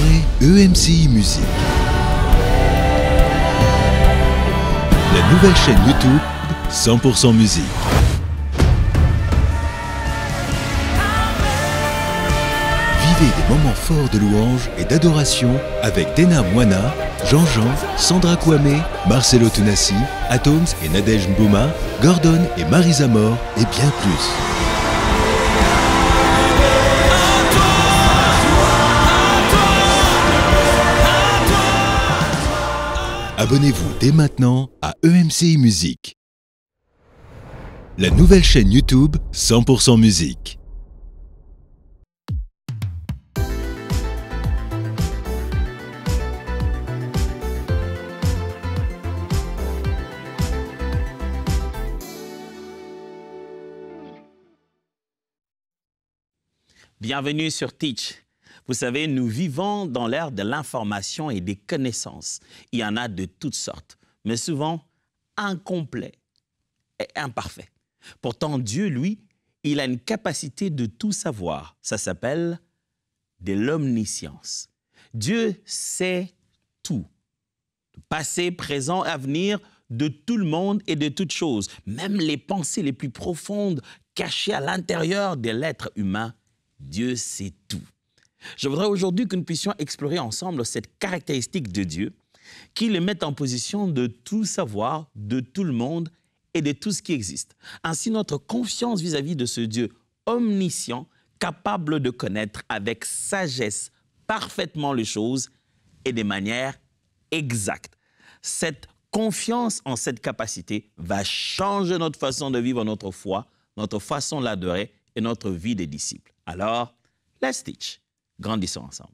Découvrez EMCI Musique, la nouvelle chaîne YouTube 100% musique. Vivez des moments forts de louange et d'adoration avec Dena Moana, Jean-Jean, Sandra Kouamé, Marcelo Tunassi, Atoms et Nadège Mbouma, Gordon et Marisa Mort et bien plus. Abonnez-vous dès maintenant à EMCI Musique, la nouvelle chaîne YouTube 100% musique. Bienvenue sur Teach. Vous savez, nous vivons dans l'ère de l'information et des connaissances. Il y en a de toutes sortes, mais souvent incomplets et imparfaits. Pourtant, Dieu, lui, il a une capacité de tout savoir. Ça s'appelle de l'omniscience. Dieu sait tout. Passé, présent, avenir, de tout le monde et de toutes choses. Même les pensées les plus profondes cachées à l'intérieur de l'être humain. Dieu sait tout. Je voudrais aujourd'hui que nous puissions explorer ensemble cette caractéristique de Dieu qui le met en position de tout savoir, de tout le monde et de tout ce qui existe. Ainsi, notre confiance vis-à-vis de ce Dieu omniscient, capable de connaître avec sagesse parfaitement les choses et de manière exacte. Cette confiance en cette capacité va changer notre façon de vivre notre foi, notre façon de l'adorer et notre vie de disciples. Alors, let's teach. Grandissons ensemble.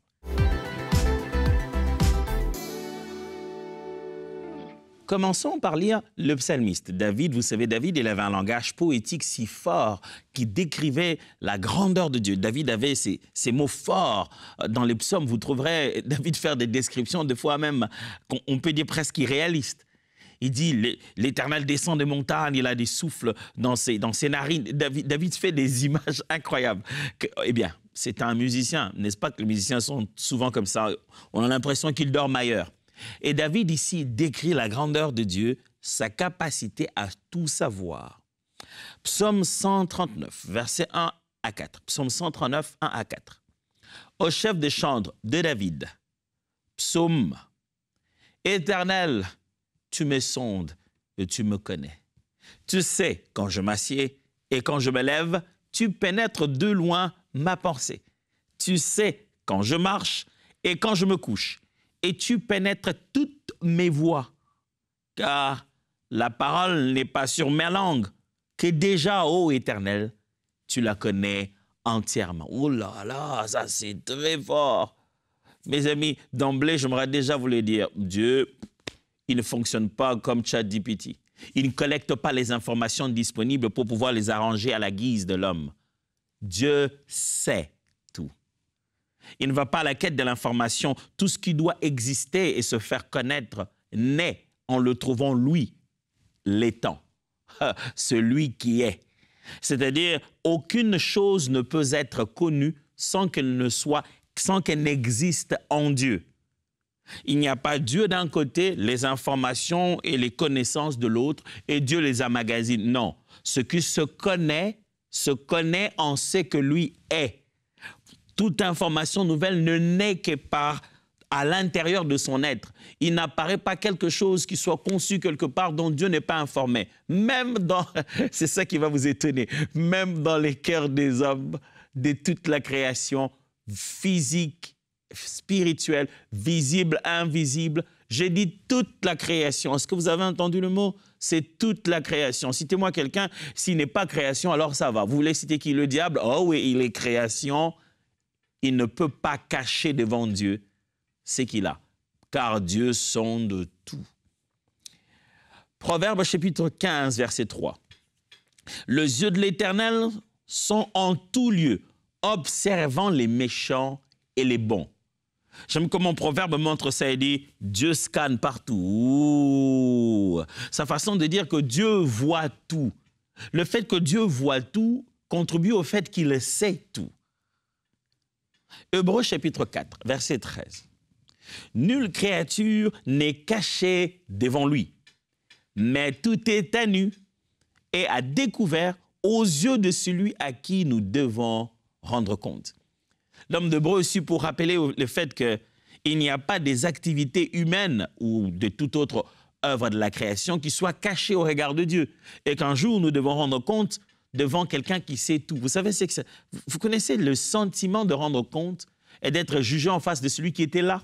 Commençons par lire le psalmiste. David, vous savez, David, il avait un langage poétique si fort qui décrivait la grandeur de Dieu. David avait ces mots forts. Dans les psaumes, vous trouverez David faire des descriptions, des fois même, on peut dire presque irréalistes. Il dit, l'Éternel descend des montagnes, il a des souffles dans ses narines. David fait des images incroyables. Eh bien, c'est un musicien, n'est-ce pas que les musiciens sont souvent comme ça? On a l'impression qu'ils dorment ailleurs. Et David ici décrit la grandeur de Dieu, sa capacité à tout savoir. Psaume 139, versets 1 à 4. Psaume 139, 1 à 4. Au chef des chantres de David, psaume, Éternel, tu me sondes et tu me connais. Tu sais quand je m'assieds et quand je me lève, tu pénètres de loin ma pensée. Tu sais quand je marche et quand je me couche, et tu pénètres toutes mes voies. Car la parole n'est pas sur ma langue, que déjà, ô Éternel, tu la connais entièrement. Oh là là, ça c'est très fort. Mes amis, d'emblée, j'aimerais déjà vous le dire, Dieu, il ne fonctionne pas comme ChatGPT. Il ne collecte pas les informations disponibles pour pouvoir les arranger à la guise de l'homme. Dieu sait tout. Il ne va pas à la quête de l'information. Tout ce qui doit exister et se faire connaître naît en le trouvant lui, l'étant, celui qui est. C'est-à-dire, aucune chose ne peut être connue sans qu'elle n'existe en Dieu. Il n'y a pas Dieu d'un côté, les informations et les connaissances de l'autre, et Dieu les emmagasine. Non, ce qui se connaît en ce que lui est. Toute information nouvelle ne naît que à l'intérieur de son être. Il n'apparaît pas quelque chose qui soit conçu quelque part dont Dieu n'est pas informé. Même dans, c'est ça qui va vous étonner, même dans les cœurs des hommes, de toute la création physique, spirituelle, visible, invisible. J'ai dit toute la création. Est-ce que vous avez entendu le mot? C'est toute la création. Citez-moi quelqu'un, s'il n'est pas création, alors ça va. Vous voulez citer qui? Le diable? Oh oui, il est création. Il ne peut pas cacher devant Dieu ce qu'il a, car Dieu sonde tout. Proverbe chapitre 15, verset 3. Les yeux de l'Éternel sont en tout lieu, observant les méchants et les bons. J'aime comment Proverbe montre ça et dit « Dieu scanne partout ». Ouh. Sa façon de dire que Dieu voit tout. Le fait que Dieu voit tout contribue au fait qu'il sait tout. Hébreux chapitre 4, verset 13. Nulle créature n'est cachée devant lui, mais tout est à nu et à découvert aux yeux de celui à qui nous devons rendre compte. L'homme d'Hébreu aussi pour rappeler le fait qu'il n'y a pas des activités humaines ou de toute autre œuvre de la création qui soit cachée au regard de Dieu. Et qu'un jour, nous devons rendre compte devant quelqu'un qui sait tout. Vous savez, vous connaissez le sentiment de rendre compte et d'être jugé en face de celui qui était là.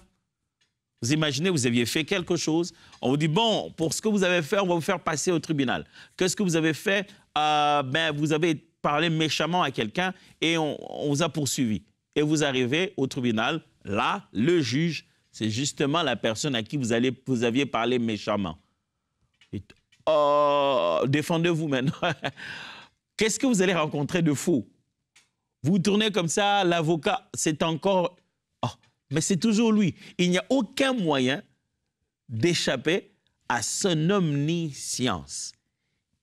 Vous imaginez, vous aviez fait quelque chose, on vous dit, bon, pour ce que vous avez fait, on va vous faire passer au tribunal. Qu'est-ce que vous avez fait? Vous avez parlé méchamment à quelqu'un et on vous a poursuivi. Et vous arrivez au tribunal, là, le juge, c'est justement la personne à qui vous aviez parlé méchamment. Défendez-vous maintenant. Qu'est-ce que vous allez rencontrer de faux? Vous tournez comme ça, l'avocat, c'est encore... mais c'est toujours lui. Il n'y a aucun moyen d'échapper à son omniscience.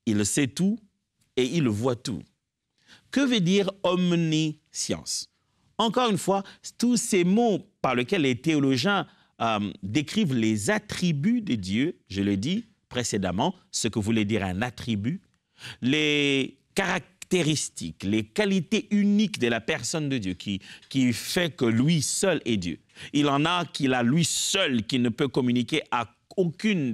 Il sait tout et il voit tout. Que veut dire omniscience? Encore une fois, tous ces mots par lesquels les théologiens décrivent les attributs de Dieu, je l'ai dit précédemment, ce que voulait dire un attribut, les caractéristiques, les qualités uniques de la personne de Dieu qui fait que lui seul est Dieu. Il en a qu'il a lui seul qui ne peut communiquer à aucune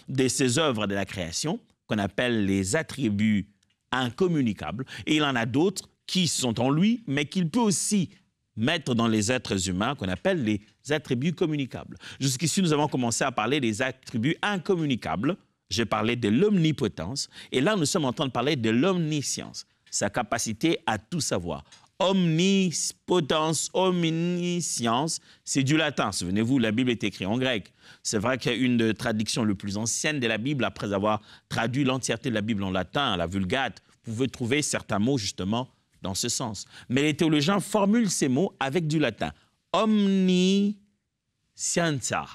de ses œuvres de la création, qu'on appelle les attributs incommunicables. Et il en a d'autres qui sont en lui, mais qu'il peut aussi mettre dans les êtres humains, qu'on appelle les attributs communicables. Jusqu'ici, nous avons commencé à parler des attributs incommunicables. J'ai parlé de l'omnipotence. Et là, nous sommes en train de parler de l'omniscience, sa capacité à tout savoir. Omnipotence, omniscience, c'est du latin. Souvenez-vous, la Bible est écrite en grec. C'est vrai qu'il y a une des traductions les plus anciennes de la Bible, après avoir traduit l'entièreté de la Bible en latin, la Vulgate. Vous pouvez trouver certains mots, justement, dans ce sens. Mais les théologiens formulent ces mots avec du latin. Omniscientia.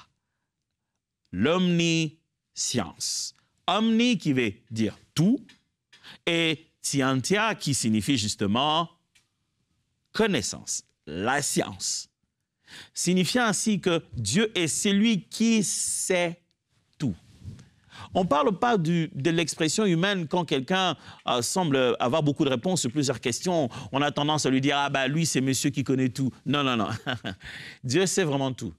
L'omniscience. Omni qui veut dire tout et scientia qui signifie justement connaissance, la science. Signifiant ainsi que Dieu est celui qui sait tout. On ne parle pas de l'expression humaine quand quelqu'un semble avoir beaucoup de réponses sur plusieurs questions. On a tendance à lui dire « Ah ben lui, c'est monsieur qui connaît tout ». Non, non, non. Dieu sait vraiment tout.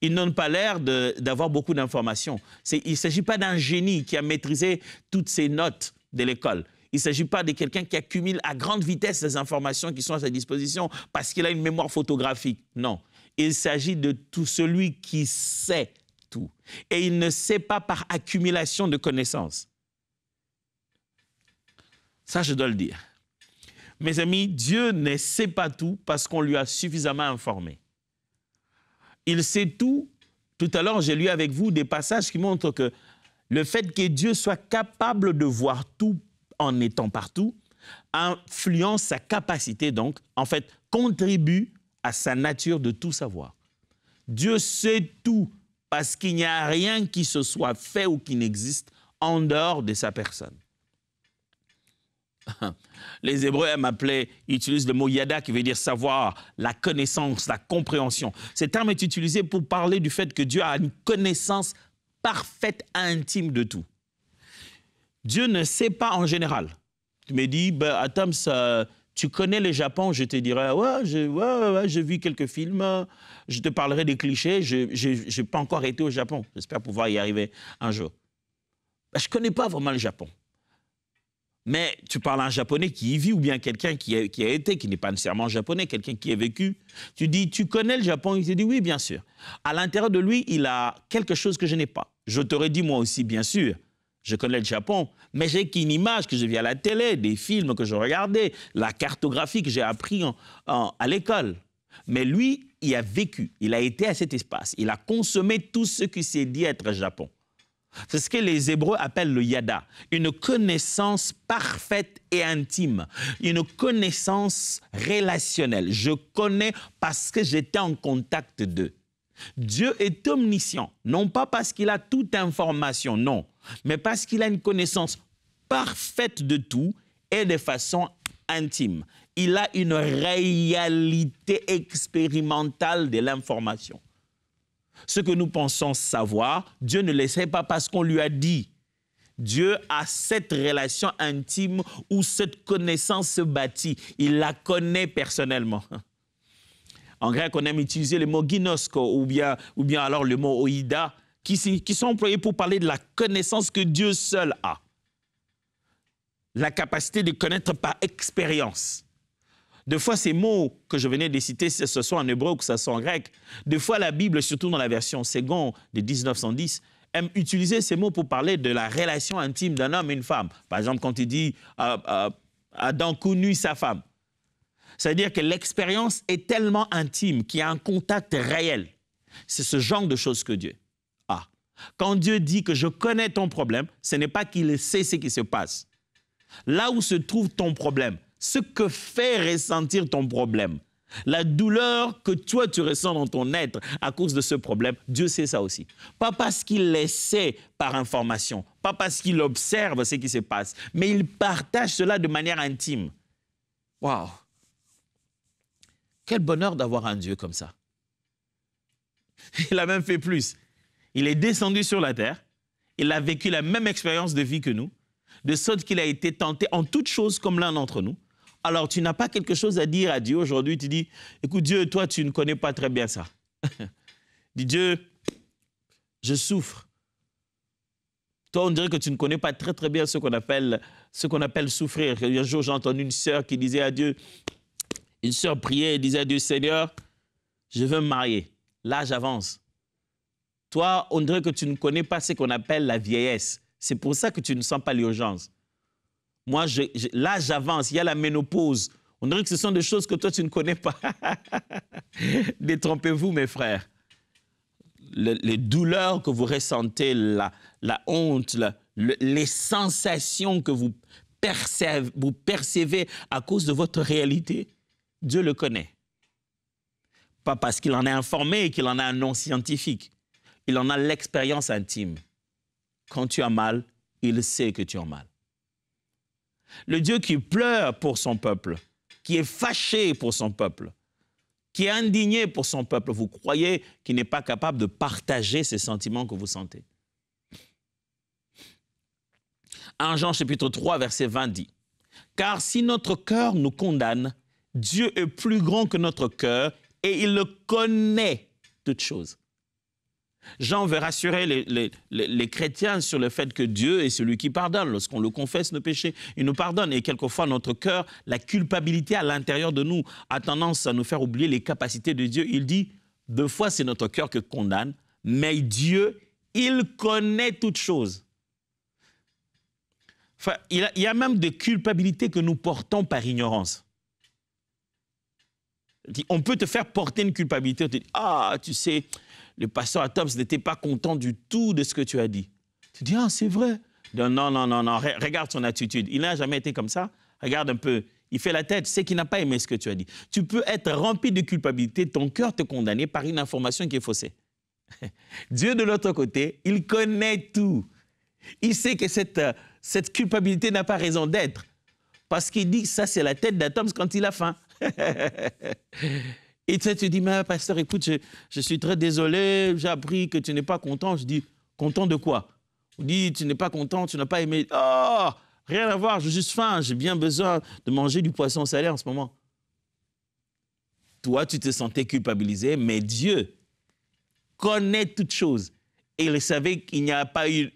Il n'a pas l'air d'avoir beaucoup d'informations. Il ne s'agit pas d'un génie qui a maîtrisé toutes ses notes de l'école. Il ne s'agit pas de quelqu'un qui accumule à grande vitesse les informations qui sont à sa disposition parce qu'il a une mémoire photographique. Non. Il s'agit de tout celui qui sait tout. Et il ne sait pas par accumulation de connaissances. Ça, je dois le dire. Mes amis, Dieu ne sait pas tout parce qu'on lui a suffisamment informé. Il sait tout. Tout à l'heure, j'ai lu avec vous des passages qui montrent que le fait que Dieu soit capable de voir tout en étant partout influence sa capacité, donc, en fait, contribue à sa nature de tout savoir. Dieu sait tout parce qu'il n'y a rien qui se soit fait ou qui n'existe en dehors de sa personne. Les Hébreux utilisent le mot yada qui veut dire savoir, la connaissance, la compréhension. Ce terme est utilisé pour parler du fait que Dieu a une connaissance parfaite, intime de tout. Dieu ne sait pas en général. Tu me dis, Atoms, tu connais le Japon? Je te dirais, ouais, j'ai vu quelques films, je te parlerai des clichés, je n'ai pas encore été au Japon. J'espère pouvoir y arriver un jour. Je ne connais pas vraiment le Japon. Mais tu parles à un Japonais qui y vit ou bien quelqu'un qui a été, qui n'est pas nécessairement japonais, quelqu'un qui a vécu. Tu dis, tu connais le Japon? Il te dit, oui, bien sûr. À l'intérieur de lui, il a quelque chose que je n'ai pas. Je t'aurais dit, moi aussi, bien sûr, je connais le Japon, mais j'ai qu'une image que je vis à la télé, des films que je regardais, la cartographie que j'ai appris à l'école. Mais lui, il a vécu, il a été à cet espace, il a consommé tout ce qui s'est dit être Japon. C'est ce que les Hébreux appellent le yada, une connaissance parfaite et intime, une connaissance relationnelle. Je connais parce que j'étais en contact d'eux. Dieu est omniscient, non pas parce qu'il a toute information, non, mais parce qu'il a une connaissance parfaite de tout et de façon intime. il a une réalité expérimentale de l'information. Ce que nous pensons savoir, Dieu ne le sait pas parce qu'on lui a dit. Dieu a cette relation intime où cette connaissance se bâtit. Il la connaît personnellement. En grec, on aime utiliser le mot ginosko ou bien alors le mot oïda qui sont employés pour parler de la connaissance que Dieu seul a. La capacité de connaître par expérience. Des fois, ces mots que je venais de citer, que ce soit en hébreu ou que ce soit en grec, des fois la Bible, surtout dans la version Ségon de 1910, aime utiliser ces mots pour parler de la relation intime d'un homme et une femme. Par exemple, quand il dit Adam connut sa femme. C'est-à-dire que l'expérience est tellement intime qu'il y a un contact réel. C'est ce genre de choses que Dieu a. Quand Dieu dit que je connais ton problème, ce n'est pas qu'il sait ce qui se passe. Là où se trouve ton problème, ce que fait ressentir ton problème, la douleur que toi tu ressens dans ton être à cause de ce problème, Dieu sait ça aussi. Pas parce qu'il le sait par information, pas parce qu'il observe ce qui se passe, mais il partage cela de manière intime. Waouh! Quel bonheur d'avoir un Dieu comme ça. Il a même fait plus. Il est descendu sur la terre, il a vécu la même expérience de vie que nous, de sorte qu'il a été tenté en toutes choses comme l'un d'entre nous. Alors, tu n'as pas quelque chose à dire à Dieu aujourd'hui. Tu dis, écoute Dieu, toi, tu ne connais pas très bien ça. Dis Dieu, je souffre. Toi, on dirait que tu ne connais pas très très bien ce qu'on appelle souffrir. Un jour, j'ai entendu une sœur qui disait à Dieu, une sœur priait et disait à Dieu, Seigneur, je veux me marier. L'âge avance. Toi, on dirait que tu ne connais pas ce qu'on appelle la vieillesse. C'est pour ça que tu ne sens pas l'urgence. Moi, l'âge avance, il y a la ménopause. On dirait que ce sont des choses que toi, tu ne connais pas. Détrompez-vous, mes frères. Les douleurs que vous ressentez, la honte, les sensations que vous percevez à cause de votre réalité, Dieu le connaît. Pas parce qu'il en est informé et qu'il en a un nom scientifique. Il en a l'expérience intime. Quand tu as mal, il sait que tu as mal. Le Dieu qui pleure pour son peuple, qui est fâché pour son peuple, qui est indigné pour son peuple, vous croyez qu'il n'est pas capable de partager ces sentiments que vous sentez? 1 Jean chapitre 3, verset 20 dit, « Car si notre cœur nous condamne, Dieu est plus grand que notre cœur et il connaît toutes choses. » Jean veut rassurer les chrétiens sur le fait que Dieu est celui qui pardonne. Lorsqu'on le confesse nos péchés, il nous pardonne. Et quelquefois, notre cœur, la culpabilité à l'intérieur de nous a tendance à nous faire oublier les capacités de Dieu. Il dit, deux fois, c'est notre cœur qui condamne, mais Dieu, il connaît toutes choses. Enfin, il y a même des culpabilités que nous portons par ignorance. On peut te faire porter une culpabilité. On te dit, ah, tu sais, le pasteur Atoms n'était pas content du tout de ce que tu as dit. Tu dis, ah, c'est vrai. Non, non, non, non, non, regarde son attitude. Il n'a jamais été comme ça. Regarde un peu. Il fait la tête, c'est qu'il n'a pas aimé ce que tu as dit. Tu peux être rempli de culpabilité, ton cœur te condamner par une information qui est faussée. Dieu, de l'autre côté, il connaît tout. Il sait que cette culpabilité n'a pas raison d'être. Parce qu'il dit que ça, c'est la tête d'Atoms quand il a faim. Et tu te dis, mais pasteur, écoute, je suis très désolé, j'ai appris que tu n'es pas content. Je dis, content de quoi? On dit, tu n'es pas content, tu n'as pas aimé. Oh, rien à voir, j'ai juste faim, j'ai bien besoin de manger du poisson salé en ce moment. Toi, tu te sentais culpabilisé, mais Dieu connaît toutes choses. Et il savait qu'il n'y a pas eu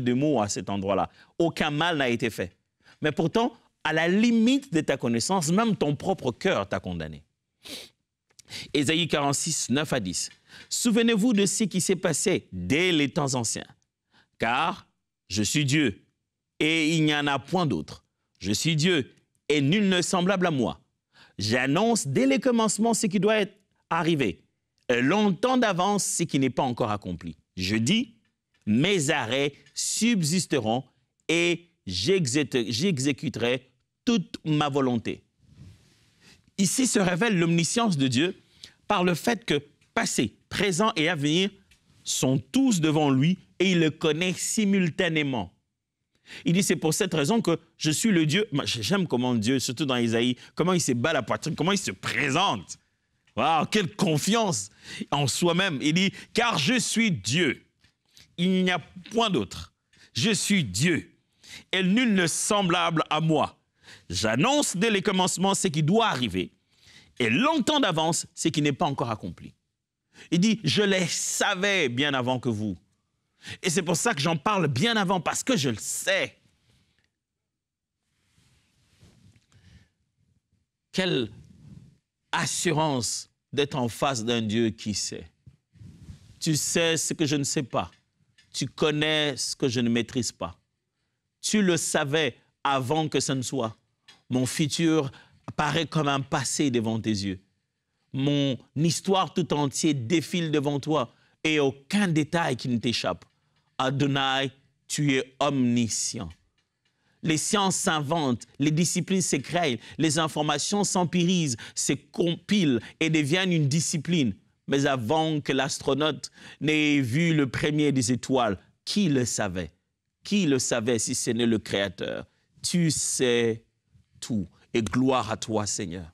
de mots à cet endroit-là. Aucun mal n'a été fait. Mais pourtant, à la limite de ta connaissance, même ton propre cœur t'a condamné. Ésaïe 46, 9 à 10. Souvenez-vous de ce qui s'est passé dès les temps anciens. Car je suis Dieu et il n'y en a point d'autre. Je suis Dieu et nul n'est semblable à moi. J'annonce dès les commencements ce qui doit être arrivé, et longtemps d'avance ce qui n'est pas encore accompli. Je dis, mes arrêts subsisteront et j'exécuterai toute ma volonté. Ici se révèle l'omniscience de Dieu par le fait que passé, présent et avenir sont tous devant lui et il le connaît simultanément. Il dit, c'est pour cette raison que je suis le Dieu. J'aime comment Dieu, surtout dans Isaïe, comment il se bat la poitrine, comment il se présente. Wow, quelle confiance en soi-même. Il dit, car je suis Dieu. Il n'y a point d'autre. Je suis Dieu. Et nul ne semblable à moi. J'annonce dès les commencements ce qui doit arriver. Et longtemps d'avance ce qui n'est pas encore accompli. Il dit, je les savais bien avant que vous. Et c'est pour ça que j'en parle bien avant, parce que je le sais. Quelle assurance d'être en face d'un Dieu qui sait. Tu sais ce que je ne sais pas. Tu connais ce que je ne maîtrise pas. Tu le savais avant que ce ne soit. Mon futur apparaît comme un passé devant tes yeux. Mon histoire tout entière défile devant toi et aucun détail qui ne t'échappe. Adonai, tu es omniscient. Les sciences s'inventent, les disciplines s'écrèment, les informations s'empirisent, se compilent et deviennent une discipline. Mais avant que l'astronaute n'ait vu le premier des étoiles, qui le savait? Qui le savait si ce n'est le Créateur? Tu sais tout et gloire à toi, Seigneur.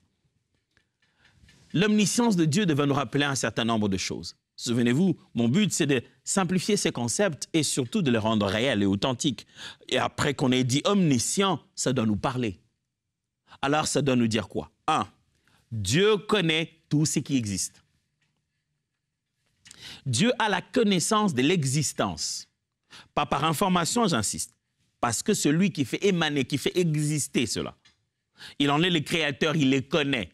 L'omniscience de Dieu devait nous rappeler un certain nombre de choses. Souvenez-vous, mon but, c'est de simplifier ces concepts et surtout de les rendre réels et authentiques. Et après qu'on ait dit omniscient, ça doit nous parler. Alors, ça doit nous dire quoi? 1. Dieu connaît tout ce qui existe. Dieu a la connaissance de l'existence. Pas par information, j'insiste. Parce que celui qui fait émaner, qui fait exister cela, il en est le créateur, il les connaît.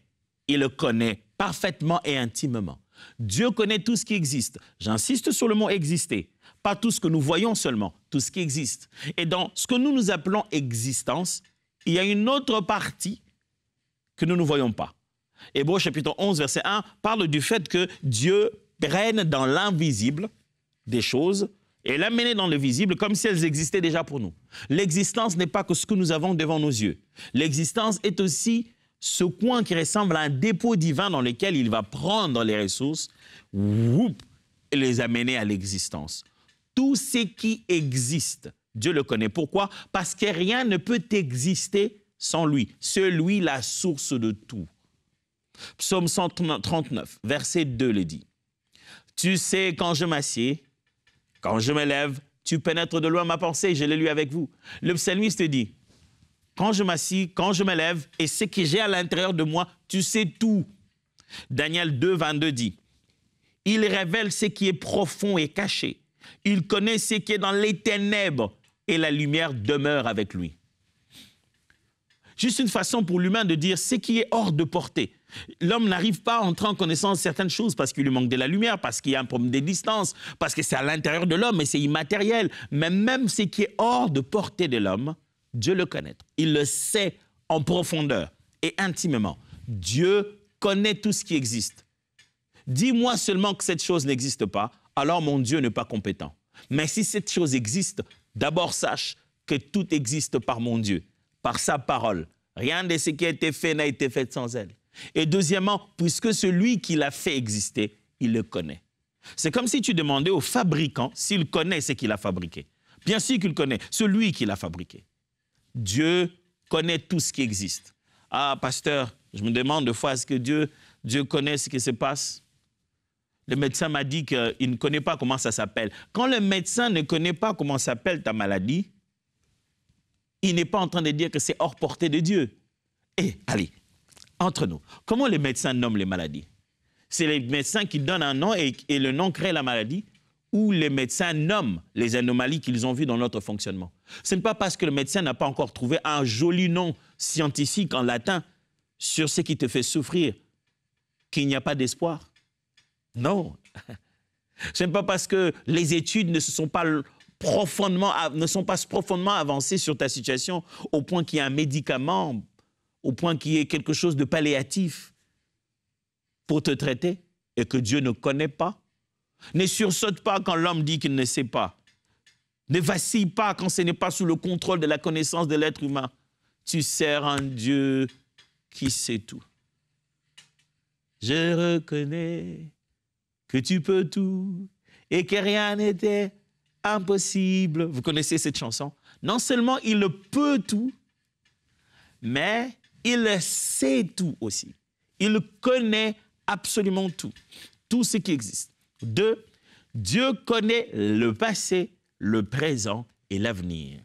Il le connaît parfaitement et intimement. Dieu connaît tout ce qui existe. J'insiste sur le mot « exister ». Pas tout ce que nous voyons seulement, tout ce qui existe. Et dans ce que nous appelons existence, il y a une autre partie que nous ne voyons pas. Hébreux chapitre 11, verset 1, parle du fait que Dieu règne dans l'invisible des choses et l'amener dans le visible comme si elles existaient déjà pour nous. L'existence n'est pas que ce que nous avons devant nos yeux. L'existence est aussi ce coin qui ressemble à un dépôt divin dans lequel il va prendre les ressources et les amener à l'existence. Tout ce qui existe, Dieu le connaît. Pourquoi? Parce que rien ne peut exister sans lui. C'est lui la source de tout. Psaume 139, verset 2 le dit. Tu sais quand je m'assieds, quand je me lève, tu pénètres de loin ma pensée, je l'ai lu avec vous. Le psalmiste dit, quand je m'assis, quand je me lève, et ce que j'ai à l'intérieur de moi, tu sais tout. Daniel 2, 22 dit, il révèle ce qui est profond et caché. Il connaît ce qui est dans les ténèbres, et la lumière demeure avec lui. Juste une façon pour l'humain de dire ce qui est hors de portée. L'homme n'arrive pas à entrer en connaissance de certaines choses parce qu'il lui manque de la lumière, parce qu'il y a un problème de distance, parce que c'est à l'intérieur de l'homme et c'est immatériel. Mais même ce qui est hors de portée de l'homme, Dieu le connaît. Il le sait en profondeur et intimement. Dieu connaît tout ce qui existe. Dis-moi seulement que cette chose n'existe pas, alors mon Dieu n'est pas compétent. Mais si cette chose existe, d'abord sache que tout existe par mon Dieu, par sa parole. Rien de ce qui a été fait n'a été fait sans elle. Et deuxièmement, puisque celui qui l'a fait exister, il le connaît. C'est comme si tu demandais au fabricant s'il connaît ce qu'il a fabriqué. Bien sûr qu'il connaît, celui qui l'a fabriqué. Dieu connaît tout ce qui existe. Ah, pasteur, je me demande de fois, est-ce que Dieu connaît ce qui se passe? Le médecin m'a dit qu'il ne connaît pas comment ça s'appelle. Quand le médecin ne connaît pas comment s'appelle ta maladie, il n'est pas en train de dire que c'est hors portée de Dieu. Et allez, entre nous, comment les médecins nomment les maladies? C'est les médecins qui donnent un nom et le nom crée la maladie, ou les médecins nomment les anomalies qu'ils ont vues dans notre fonctionnement. Ce n'est pas parce que le médecin n'a pas encore trouvé un joli nom scientifique en latin sur ce qui te fait souffrir qu'il n'y a pas d'espoir. Non. Ce n'est pas parce que les études ne sont pas profondément avancées sur ta situation au point qu'il y a un médicament, au point qu'il y ait quelque chose de palliatif pour te traiter et que Dieu ne connaît pas. Ne sursaute pas quand l'homme dit qu'il ne sait pas. Ne vacille pas quand ce n'est pas sous le contrôle de la connaissance de l'être humain. Tu sers un Dieu qui sait tout. Je reconnais que tu peux tout et que rien n'était impossible. Vous connaissez cette chanson? Non seulement il peut tout, mais il sait tout aussi. Il connaît absolument tout, tout ce qui existe. 2, Dieu connaît le passé, le présent et l'avenir.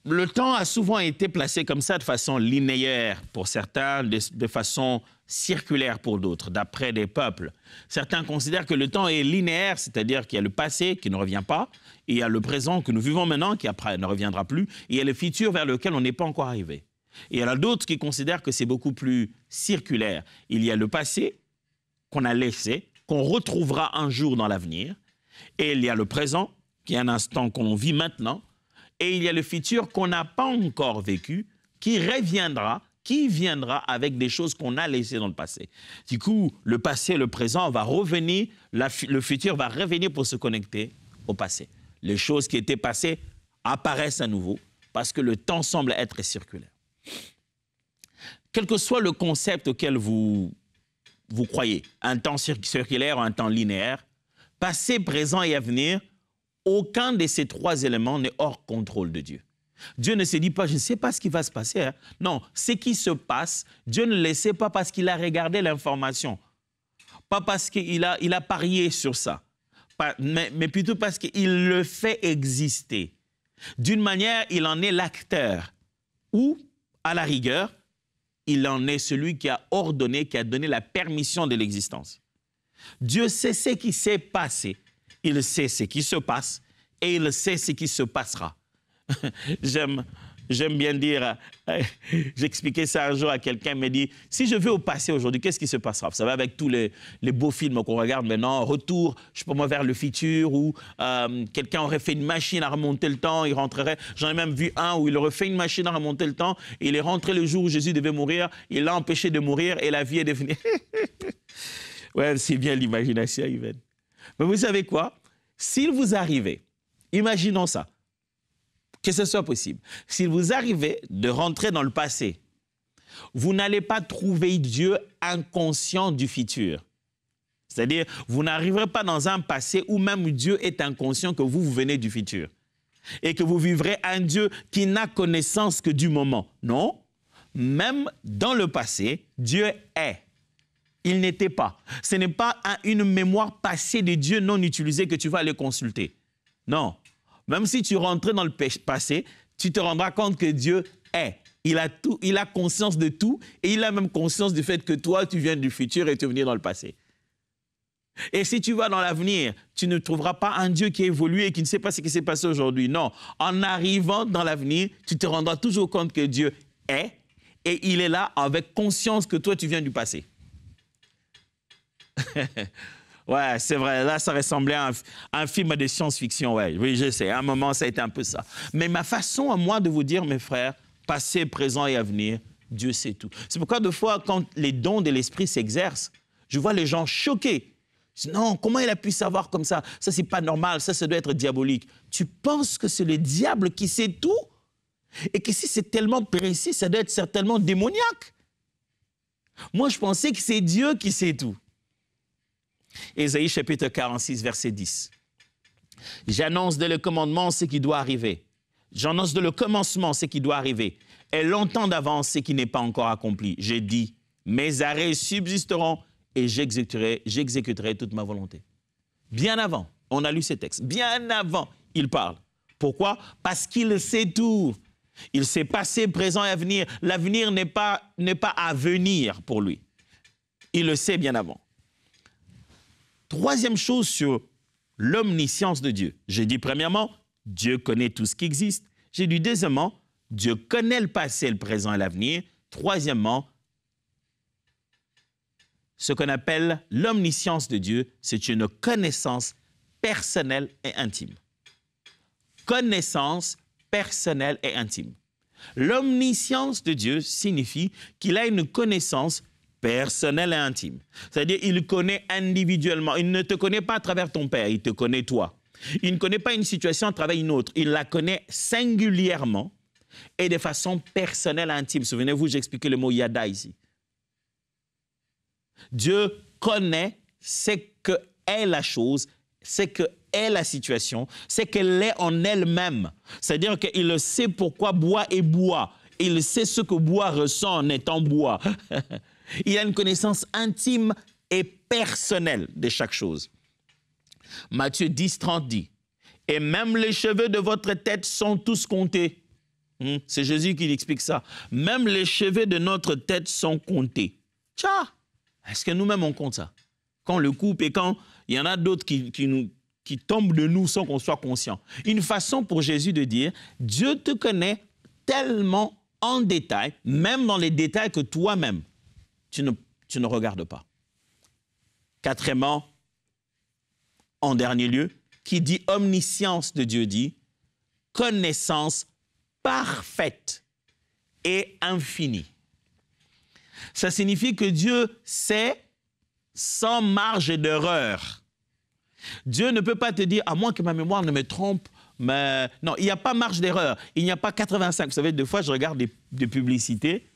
Le temps a souvent été placé comme ça de façon linéaire pour certains, de façon circulaire pour d'autres, d'après des peuples. Certains considèrent que le temps est linéaire, c'est-à-dire qu'il y a le passé qui ne revient pas, et il y a le présent que nous vivons maintenant qui après ne reviendra plus, et il y a le futur vers lequel on n'est pas encore arrivé. Et il y en a d'autres qui considèrent que c'est beaucoup plus circulaire. Il y a le passé qu'on a laissé, qu'on retrouvera un jour dans l'avenir, et il y a le présent, qui est un instant qu'on vit maintenant, et il y a le futur qu'on n'a pas encore vécu, qui reviendra, qui viendra avec des choses qu'on a laissées dans le passé. Du coup, le passé et le présent va revenir, le futur va revenir pour se connecter au passé. Les choses qui étaient passées apparaissent à nouveau parce que le temps semble être circulaire. Quel que soit le concept auquel vous croyez, un temps circulaire ou un temps linéaire, passé, présent et avenir, aucun de ces 3 éléments n'est hors contrôle de Dieu. Dieu ne se dit pas, je ne sais pas ce qui va se passer. Hein. Non, ce qui se passe, Dieu ne le sait pas parce qu'il a regardé l'information. Pas parce qu'il a parié sur ça, mais plutôt parce qu'il le fait exister. D'une manière, il en est l'acteur. Ou, à la rigueur, il en est celui qui a ordonné, qui a donné la permission de l'existence. Dieu sait ce qui s'est passé. Il sait ce qui se passe et il sait ce qui se passera. J'aime bien dire, j'expliquais ça un jour à quelqu'un, il m'a dit, si je vais au passé aujourd'hui, qu'est-ce qui se passera? Vous savez, avec tous les beaux films qu'on regarde maintenant, retour, je sais pas moi, vers le futur, où quelqu'un aurait fait une machine à remonter le temps, il rentrerait, j'en ai même vu un où il aurait fait une machine à remonter le temps, et il est rentré le jour où Jésus devait mourir, il l'a empêché de mourir et la vie est devenue... Ouais, c'est bien l'imagination humaine. Mais vous savez quoi? S'il vous arrivait, imaginons ça, que ce soit possible, s'il vous arrivait de rentrer dans le passé, vous n'allez pas trouver Dieu inconscient du futur. C'est-à-dire, vous n'arriverez pas dans un passé où même Dieu est inconscient que vous venez du futur. Et que vous vivrez un Dieu qui n'a connaissance que du moment. Non, même dans le passé, Dieu est. Il n'était pas. Ce n'est pas une mémoire passée de Dieu non utilisée que tu vas aller consulter. Non. Même si tu rentrais dans le passé, tu te rendras compte que Dieu est. Il a conscience de tout et il a même conscience du fait que toi, tu viens du futur et tu es venu dans le passé. Et si tu vas dans l'avenir, tu ne trouveras pas un Dieu qui a évolué et qui ne sait pas ce qui s'est passé aujourd'hui. Non. En arrivant dans l'avenir, tu te rendras toujours compte que Dieu est et il est là avec conscience que toi, tu viens du passé. Ouais, c'est vrai, là, ça ressemblait à un film de science-fiction, ouais. Oui, je sais, à un moment, ça a été un peu ça. Mais ma façon à moi de vous dire, mes frères, passé, présent et avenir, Dieu sait tout. C'est pourquoi, de fois, quand les dons de l'esprit s'exercent, je vois les gens choqués. Je dis, non, comment il a pu savoir comme ça? Ça, c'est pas normal, ça doit être diabolique. Tu penses que c'est le diable qui sait tout? Et que si c'est tellement précis, ça doit être certainement démoniaque. Moi, je pensais que c'est Dieu qui sait tout. Ésaïe chapitre 46, verset 10. J'annonce dès le commandement ce qui doit arriver. J'annonce dès le commencement ce qui doit arriver. Et longtemps d'avance ce qui n'est pas encore accompli. J'ai dit, mes arrêts subsisteront et j'exécuterai toute ma volonté. Bien avant, on a lu ces textes, bien avant, il parle. Pourquoi? Parce qu'il sait tout. Il sait passé, présent et avenir. L'avenir n'est pas à venir pour lui. Il le sait bien avant. Troisième chose sur l'omniscience de Dieu. J'ai dit premièrement, Dieu connaît tout ce qui existe. J'ai dit deuxièmement, Dieu connaît le passé, le présent et l'avenir. Troisièmement, ce qu'on appelle l'omniscience de Dieu, c'est une connaissance personnelle et intime. Connaissance personnelle et intime. L'omniscience de Dieu signifie qu'il a une connaissance personnel et intime. C'est-à-dire, il connaît individuellement. Il ne te connaît pas à travers ton père, il te connaît toi. Il ne connaît pas une situation à travers une autre. Il la connaît singulièrement et de façon personnelle et intime. Souvenez-vous, j'expliquais le mot yada ici. Dieu connaît ce qu'est la chose, ce qu'est est la situation, c'est qu'elle est en elle-même. C'est-à-dire qu'il sait pourquoi bois est bois. Il sait ce que bois ressent en étant bois. Il a une connaissance intime et personnelle de chaque chose. Matthieu 10, 30 dit, « Et même les cheveux de votre tête sont tous comptés. » C'est Jésus qui explique ça. « Même les cheveux de notre tête sont comptés. » Tcha! Est-ce que nous-mêmes on compte ça? Quand on le coupe et quand il y en a d'autres qui tombent de nous sans qu'on soit conscient. Une façon pour Jésus de dire, Dieu te connaît tellement en détail, même dans les détails que toi-même, tu ne regardes pas. Quatrièmement, en dernier lieu, qui dit omniscience de Dieu dit connaissance parfaite et infinie. Ça signifie que Dieu sait sans marge d'erreur. Dieu ne peut pas te dire, à moins que ma mémoire ne me trompe, mais non, il n'y a pas marge d'erreur. Il n'y a pas 85. Vous savez, des fois, je regarde des publicités,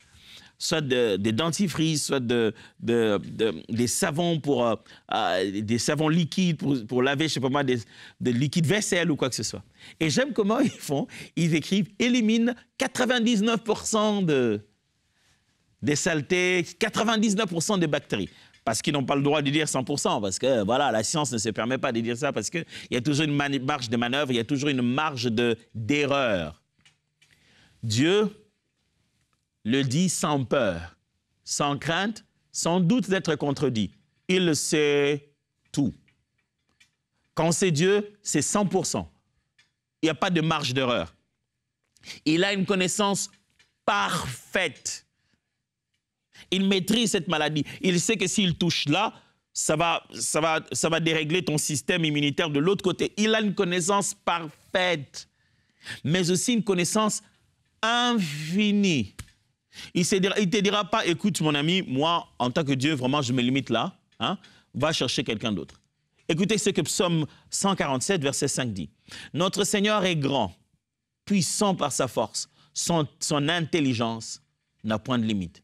soit des dentifrices, soit des savons des savons liquides pour laver, je sais pas moi, des liquides vaisselle ou quoi que ce soit. Et j'aime comment ils font. Ils écrivent « élimine 99% des saletés, 99% des bactéries ». Parce qu'ils n'ont pas le droit de dire 100%, parce que voilà, la science ne se permet pas de dire ça, parce qu'il y a toujours une marge de manœuvre, il y a toujours une marge d'erreur. Dieu le dit sans peur, sans crainte, sans doute d'être contredit. Il sait tout. Quand c'est Dieu, c'est 100%. Il n'y a pas de marge d'erreur. Il a une connaissance parfaite. Il maîtrise cette maladie. Il sait que s'il touche là, ça va dérégler ton système immunitaire de l'autre côté. Il a une connaissance parfaite, mais aussi une connaissance infinie. Il ne te dira pas, écoute mon ami, moi, en tant que Dieu, vraiment, je me limite là. Hein, va chercher quelqu'un d'autre. Écoutez ce que Psaume 147, verset 5 dit. Notre Seigneur est grand, puissant par sa force. Son intelligence n'a point de limite.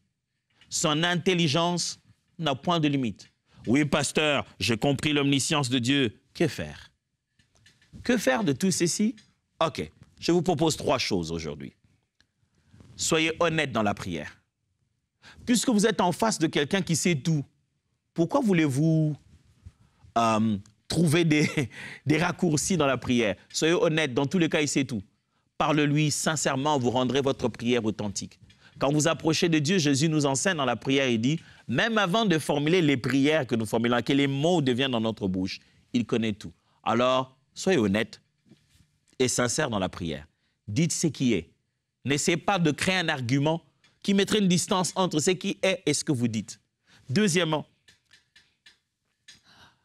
Son intelligence n'a point de limite. Oui, pasteur, j'ai compris l'omniscience de Dieu. Que faire? Que faire de tout ceci? OK, je vous propose 3 choses aujourd'hui. Soyez honnête dans la prière. Puisque vous êtes en face de quelqu'un qui sait tout, pourquoi voulez-vous trouver des raccourcis dans la prière? Soyez honnête, dans tous les cas, il sait tout. Parle-lui sincèrement, vous rendrez votre prière authentique. Quand vous approchez de Dieu, Jésus nous enseigne dans la prière, il dit, même avant de formuler les prières que nous formulons, que les mots deviennent dans notre bouche, il connaît tout. Alors, soyez honnête et sincère dans la prière. Dites ce qui est. N'essayez pas de créer un argument qui mettrait une distance entre ce qui est et ce que vous dites. Deuxièmement,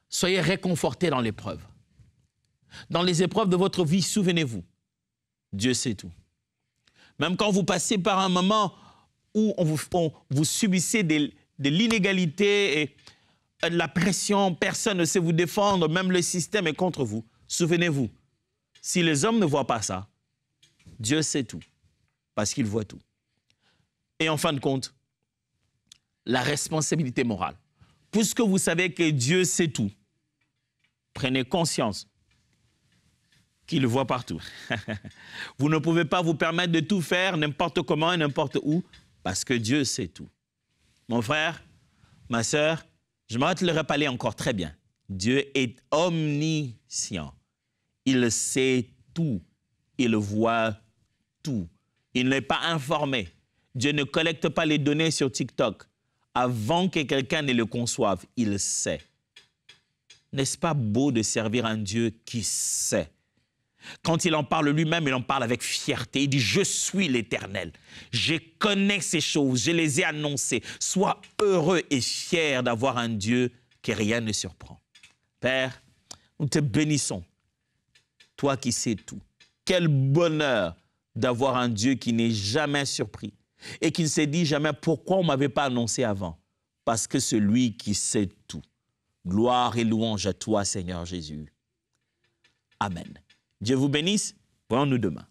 soyez réconfortés dans l'épreuve. Dans les épreuves de votre vie, souvenez-vous, Dieu sait tout. Même quand vous passez par un moment où vous subissez de l'inégalité et de la pression, personne ne sait vous défendre, même le système est contre vous. Souvenez-vous, si les hommes ne voient pas ça, Dieu sait tout, parce qu'il voit tout. Et en fin de compte, la responsabilité morale. Puisque vous savez que Dieu sait tout, prenez conscience qu'il le voit partout. Vous ne pouvez pas vous permettre de tout faire n'importe comment et n'importe où, parce que Dieu sait tout. Mon frère, ma sœur, je m'arrête de le rappeler encore très bien. Dieu est omniscient. Il sait tout. Il voit tout. Il n'est pas informé. Dieu ne collecte pas les données sur TikTok avant que quelqu'un ne le conçoive. Il sait. N'est-ce pas beau de servir un Dieu qui sait? Quand il en parle lui-même, il en parle avec fierté. Il dit, je suis l'Éternel. Je connais ces choses, je les ai annoncées. Sois heureux et fier d'avoir un Dieu que rien ne surprend. Père, nous te bénissons. Toi qui sais tout. Quel bonheur d'avoir un Dieu qui n'est jamais surpris et qui ne s'est dit jamais pourquoi on ne m'avait pas annoncé avant. Parce que c'est lui qui sait tout. Gloire et louange à toi, Seigneur Jésus. Amen. Dieu vous bénisse. Voyons-nous demain.